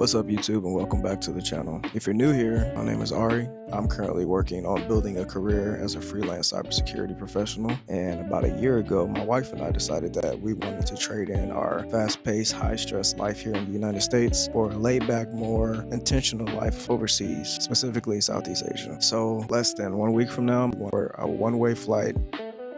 What's up YouTube, and welcome back to the channel. If you're new here, my name is Ari. I'm currently working on building a career as a freelance cybersecurity professional, and about a year ago my wife and I decided that we wanted to trade in our fast-paced, high-stress life here in the United States for a laid-back, more intentional life overseas, specifically Southeast Asia. So less than 1 week from now, we're a one-way flight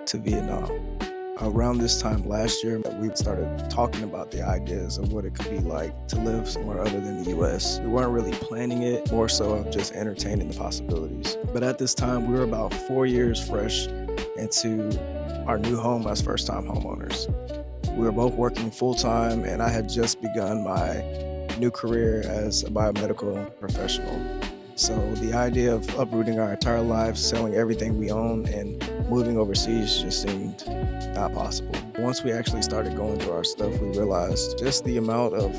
to Vietnam. Around this time last year, we started talking about the ideas of what it could be like to live somewhere other than the US. We weren't really planning it, more so of just entertaining the possibilities. But at this time, we were about 4 years fresh into our new home as first-time homeowners. We were both working full-time, and I had just begun my new career as a biomedical professional. So the idea of uprooting our entire lives, selling everything we own, and moving overseas just seemed not possible. Once we actually started going through our stuff, we realized just the amount of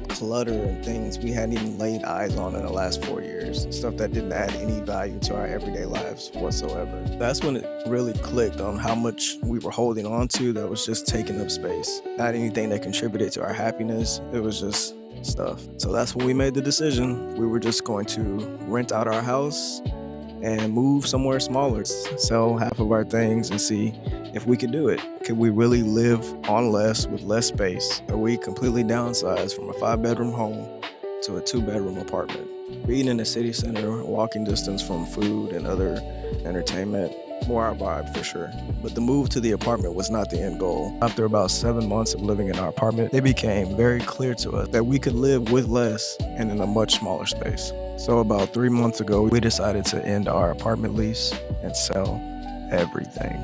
clutter and things we hadn't even laid eyes on in the last 4 years, stuff that didn't add any value to our everyday lives whatsoever. That's when it really clicked on how much we were holding on to that was just taking up space. Not anything that contributed to our happiness, it was just stuff. So that's when we made the decision. We were just going to rent out our house and move somewhere smaller, sell half of our things and see if we could do it. Could we really live on less with less space? We completely downsized from a 5-bedroom home to a 2-bedroom apartment. Being in the city center, walking distance from food and other entertainment, more our vibe for sure. But the move to the apartment was not the end goal. After about 7 months of living in our apartment, it became very clear to us that we could live with less and in a much smaller space. So about 3 months ago, we decided to end our apartment lease and sell everything.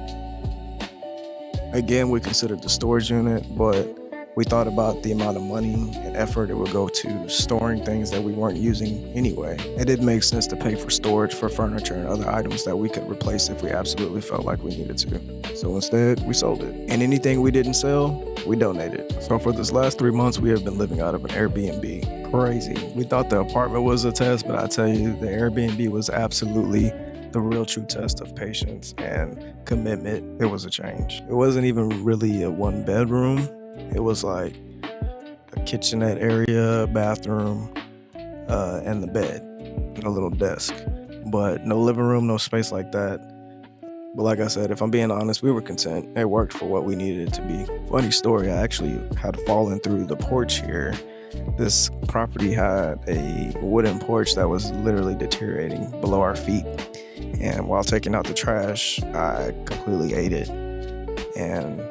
Again, we considered the storage unit, but we thought about the amount of money and effort it would go to storing things that we weren't using anyway. It didn't make sense to pay for storage for furniture and other items that we could replace if we absolutely felt like we needed to. So instead, we sold it. And anything we didn't sell, we donated. So for this last 3 months, we have been living out of an Airbnb. Crazy. We thought the apartment was a test, but I tell you, the Airbnb was absolutely the real true test of patience and commitment. It was a change. It wasn't even really a 1-bedroom. It was like a kitchenette area, bathroom, and the bed, and a little desk. But no living room, no space like that. But like I said, if I'm being honest, we were content. It worked for what we needed it to be. Funny story, I actually had fallen through the porch here. This property had a wooden porch that was literally deteriorating below our feet. And while taking out the trash, I completely ate it and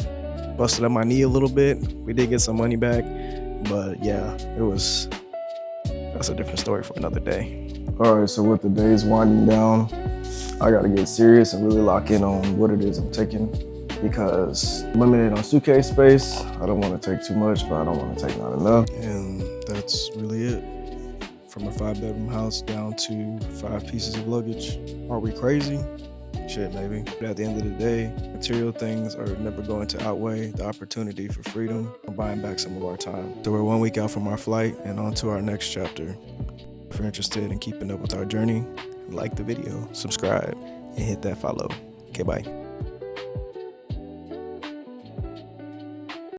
busted up my knee a little bit. We did get some money back, but yeah, that's a different story for another day. All right, so with the days winding down, I gotta get serious and really lock in on what it is I'm taking, because limited on suitcase space, I don't want to take too much, but I don't want to take not enough. And that's really it. From a 5-bedroom house down to 5 pieces of luggage. Are we crazy? Shit, maybe. But at the end of the day, material things are never going to outweigh the opportunity for freedom or buying back some of our time. So we're 1 week out from our flight and on to our next chapter. If you're interested in keeping up with our journey, like the video, subscribe, and hit that follow. Okay, bye.